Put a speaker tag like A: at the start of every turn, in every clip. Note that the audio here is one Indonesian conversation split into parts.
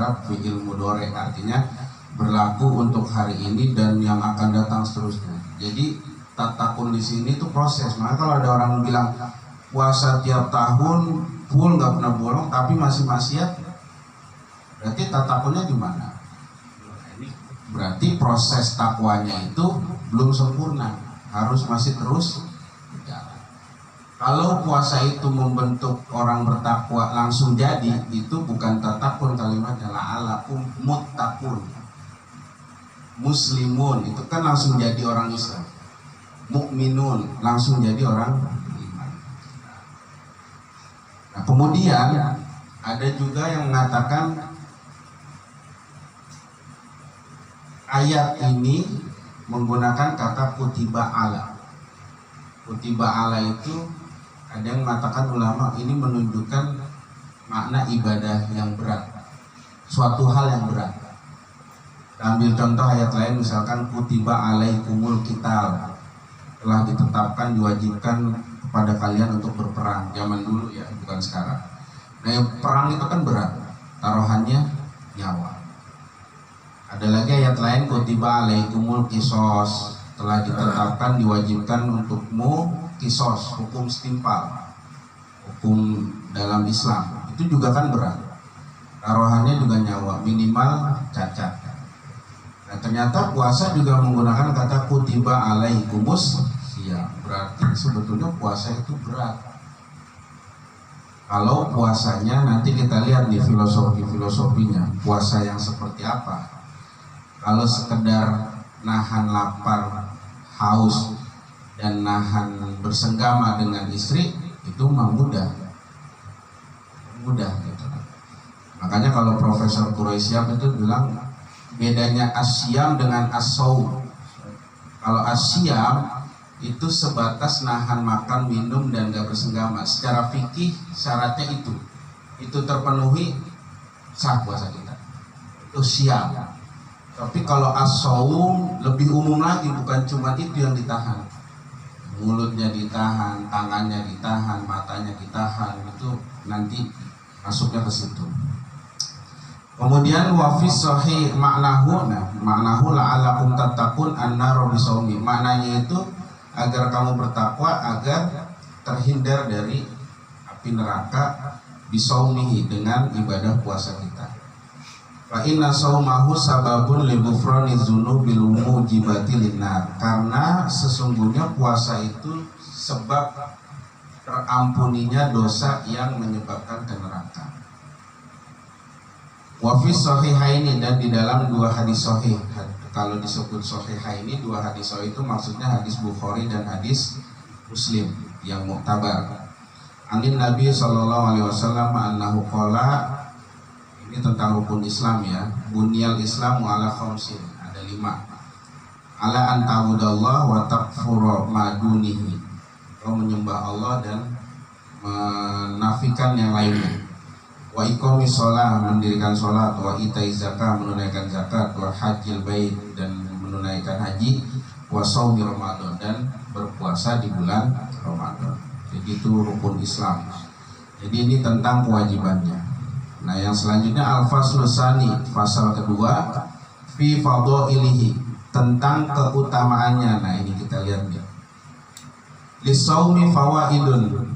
A: Arab fi'il mudhari, artinya berlaku untuk hari ini dan yang akan datang seterusnya. Jadi tatakun di sini itu proses. Maka kalau ada orang bilang puasa tiap tahun full nggak pernah bolong tapi masih maksiat, berarti tatakunnya gimana? Berarti proses takwanya itu belum sempurna, harus masih terus berjalan. Kalau puasa itu membentuk orang bertakwa langsung jadi, itu bukan tatakun, kalimatnya la'alakum muttaqun. Muslimun itu kan langsung jadi orang Islam. Mukminun langsung jadi orang beriman. Nah, kemudian ada juga yang mengatakan ayat ini menggunakan kata kutiba ala. Kutiba ala itu ada yang mengatakan ulama ini menunjukkan makna ibadah yang berat, suatu hal yang berat. Ambil contoh ayat lain, misalkan kutiba alaikumul qital, telah ditetapkan, diwajibkan kepada kalian untuk berperang. Zaman dulu ya, bukan sekarang. Nah, perang itu kan berat, taruhannya nyawa. Ada lagi ayat lain, kutiba alaikumul qisos, telah ditetapkan, diwajibkan untukmu qisos, hukum setimpal, hukum dalam Islam. Itu juga kan berat, taruhannya juga nyawa, minimal cacat. Nah, ternyata puasa juga menggunakan kata kutiba alaikumus siyam. Berarti sebetulnya puasa itu berat. Kalau puasanya nanti kita lihat di filosofinya, puasa yang seperti apa. Kalau sekedar nahan lapar, haus, dan nahan bersenggama dengan istri, itu mah mudah gitu. Makanya kalau Profesor Quraisyab itu bilang bedanya asyam dengan as-saum. Kalau asyam itu sebatas nahan makan, minum, dan gak bersenggama. Secara fikih syaratnya itu terpenuhi, sah puasa kita. Itu syam. Tapi kalau as-saum lebih umum lagi, bukan cuma itu yang ditahan. Mulutnya ditahan, tangannya ditahan, matanya ditahan, itu nanti masuknya ke situ. Kemudian wafis sahih maknahu, maknahu la'alakum tattaqun an-nar bisawmi. Maknanya itu agar kamu bertakwa, agar terhindar dari api neraka bisawmihi, dengan ibadah puasa kita. Fa inna sawmahu sababun li ghufrani dzunubil mujibati linnar. Karena sesungguhnya puasa itu sebab terampuninya dosa yang menyebabkan ke neraka. Wafis sahihaini, dan di dalam dua hadis sahih. Kalau disebut sahihaini, dua hadis sahih itu maksudnya hadis Bukhari dan hadis Muslim yang muktabar. Anin Nabi sallallahu alaihi wasallam annahu qala, ini tentang rukun Islam ya. Bunyal Islamu ala khamsin, ada 5. Ala an ta'budallah wa takfura ma dunihi. Kau menyembah Allah dan menafikan yang lainnya. Wa iqamis shalah, mendirikan salat, wa itaiz zakat, menunaikan zakat, wa hajjil bait, dan menunaikan haji, wa shaumi Ramadan, dan berpuasa di bulan Ramadan. Jadi itu rukun Islam. Jadi ini tentang kewajibannya. Nah, yang selanjutnya al-faslu tsani, pasal kedua, fi fadhailihi, tentang keutamaannya. Nah, ini kita lihat ya. Lisaumi fawaidun,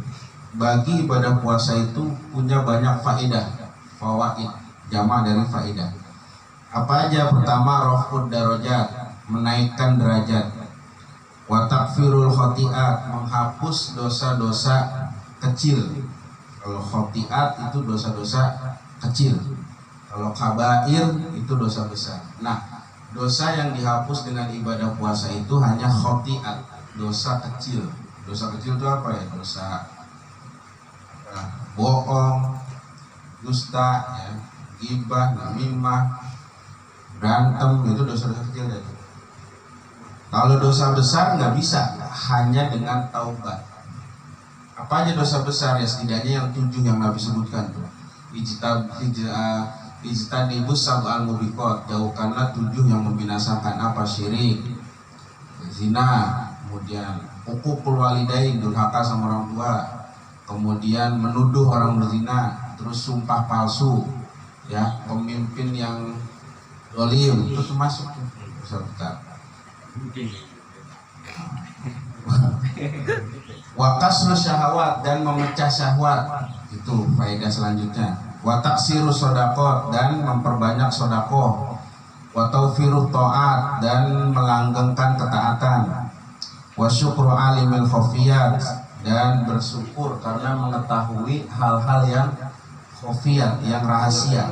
A: bagi ibadah puasa itu punya banyak faedah. Fawaid, jamak dari faedah. Apa aja? Pertama, raf'ud darajat, menaikkan derajat. Wa takfirul khoti'at, menghapus dosa-dosa kecil. Kalau khoti'at itu dosa-dosa kecil. Kalau kabair itu dosa besar. Nah, dosa yang dihapus dengan ibadah puasa itu hanya khoti'at, dosa kecil. Dosa kecil itu apa ya? Dosa bohong, dusta, ya, ghibah, namimah, berantem, itu dosa-dosa kecil ya. Kalau dosa besar nggak bisa, hanya dengan taubat. Apa aja dosa besar ya? Setidaknya yang 7 yang Nabi sebutkan tuh. Ijtanibus sab'al mubiqat, jauhkanlah 7 yang membinasakan. Apa? Syirik, zina, kemudian uququl walidain, durhaka sama orang tua, kemudian menuduh orang berzina, terus sumpah palsu, ya, pemimpin yang dolim itu termasuk peserta. Wakasru syahwat, dan memecah syahwat, itu faedah selanjutnya. Wataksiru sodakot, dan memperbanyak sodakoh. Wataufiru ta'at, dan melanggengkan ketaatan. Wasyukru alimil khofiyat, dan bersyukur karena mengetahui hal-hal yang khofiyat, yang rahasia.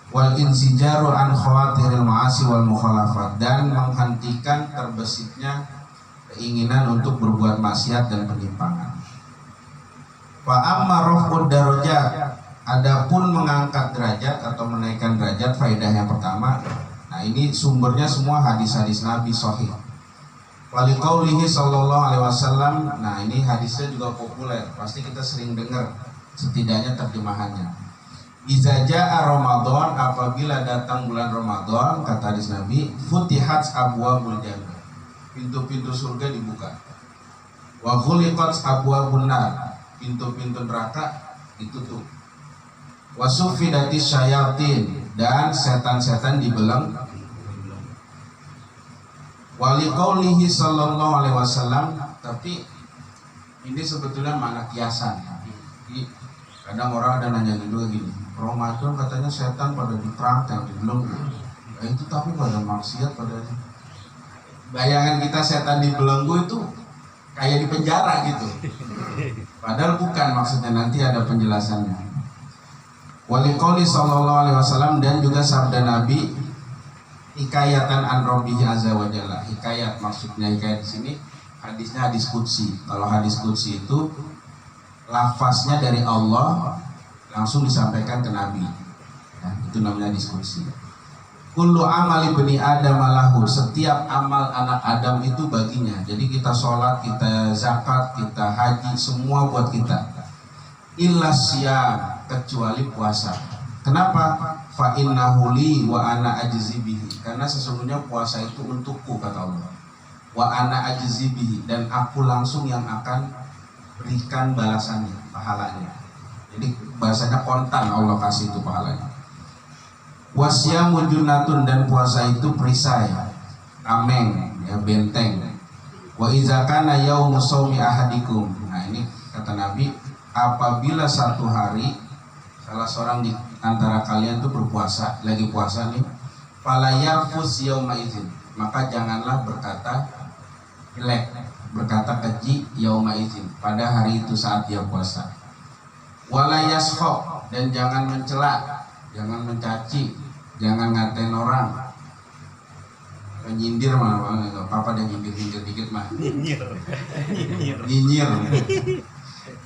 A: Wal insijaru an khawatiril ma'asi wal mukhalafat, dan menghentikan terbesitnya keinginan untuk berbuat maksiat dan penyimpangan. Fa amma raf'ud darajat, adapun mengangkat derajat atau menaikkan derajat, faedah yang pertama. Nah, ini sumbernya semua hadis-hadis Nabi sahih. Wali qaulihi sallallahu alaihi wasallam. Nah, ini hadisnya juga populer, pasti kita sering dengar, setidaknya terjemahannya. Iza jaa Ramadan, apabila datang bulan Ramadan, kata hadis Nabi, futihat abwabul jannah, pintu-pintu surga dibuka. Wa ghuliqat abwabun nar, pintu-pintu neraka ditutup. Wa suffidatis syayatin, dan setan-setan dibeleng. Wali qaulihi sallallahu alaihi wasallam, tapi ini sebetulnya makna kiasan. Jadi, kadang orang ada nanya juga gini, Ramadan katanya setan pada diterangkan, dibelenggu. Nah, itu tapi pada maksiat pada. Bayangan kita setan dibelenggu itu kayak di penjara gitu. Padahal bukan, maksudnya nanti ada penjelasannya. Wali qouli sallallahu alaihi wasallam, dan juga sabda Nabi, hikayatan an rabbihi azza wa jalla. Hikayat, maksudnya hikayat di sini hadisnya hadis qudsi. Kalau hadis qudsi itu lafaznya dari Allah langsung disampaikan ke Nabi. Nah, itu namanya hadis qudsi. Kullu amali bani Adam lahu, setiap amal anak Adam itu baginya. Jadi kita sholat, kita zakat, kita haji, semua buat kita. Illa siyam, kecuali puasa. Kenapa? Fa innahu li wa ana ajzi bihi, karena sesungguhnya puasa itu untukku, kata Allah. Wa ana ajzi bihi, dan aku langsung yang akan berikan balasannya, pahalanya. Jadi bahasanya kontan, Allah kasih itu pahalanya. Wasyamu junnatun, dan puasa itu perisai, tameng, ya, benteng. Wa iza kana yaumu shaumi ahadikum. Nah, ini kata Nabi, apabila satu hari salah seorang di antara kalian itu berpuasa, lagi puasa nih, fala yarfus yauma idzin, maka janganlah berkata jelek, berkata keji yauma idzin, pada hari itu saat dia puasa. Wala yaskhab, dan jangan mencela, jangan mencaci, jangan ngatain orang. Menyindir mana nggak apa-apa, dan nyindir dikit mah. Nyinyir.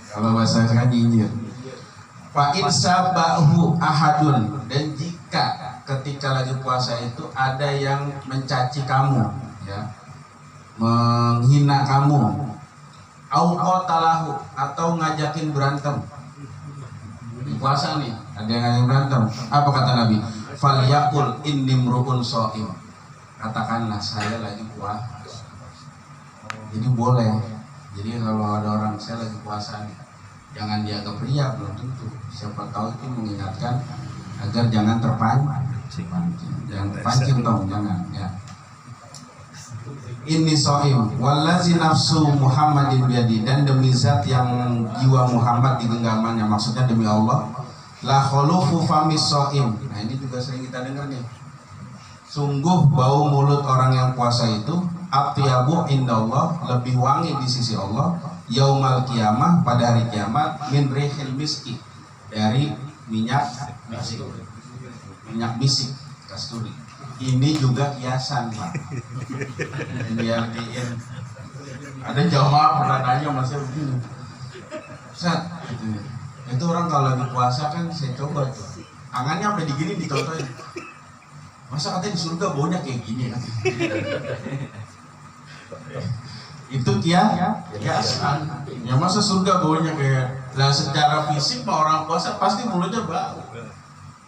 A: Kalau bahasa saya nyinyir. Fa in sabahu ahadun, dan jika ketika lagi puasa itu ada yang mencaci kamu, ya, menghina kamu, au qatalahu, atau ngajakin berantem. Di puasa nih, ada yang ngajakin berantem. Apa kata Nabi? Falyaqul inni mru'un shaim. Katakanlah, saya lagi puasa. Jadi boleh. Jadi kalau ada orang, saya lagi puasa nih, jangan dianggap riya, belum tentu. Siapa tahu itu mengingatkan agar jangan terpancing, jangan terpancing dong, jangan, ya. Inni shaim wallazi nafsu Muhammadin biyadi, dan demi zat yang jiwa Muhammad di genggamannya, maksudnya demi Allah, la khulufu famis shaim. Nah, ini juga sering kita dengar nih. Sungguh bau mulut orang yang puasa itu atyabu indallah, lebih wangi di sisi Allah, yaumal qiyamah, pada hari kiamat, min rihil miski, dari minyak misik kasturi. Ini juga kiasan, Pak. Ini ada jamaah pernah nanya masih begini, Ustaz, itu orang kalau lagi puasa kan, saya coba tuh tangannya sampai digini dicontohin, masa katanya di surga baunya kayak gini kan? Itu kiasan. Ya masa surga baunya kayak, lah secara fisik orang puasa pasti mulutnya bau,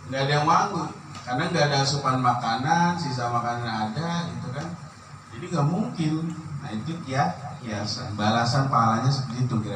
A: nggak ada yang wangi, karena nggak ada asupan makanan, sisa makanan ada gitu kan, jadi nggak mungkin. Nah, itu kiasan, balasan pahalanya seperti itu kira-kira.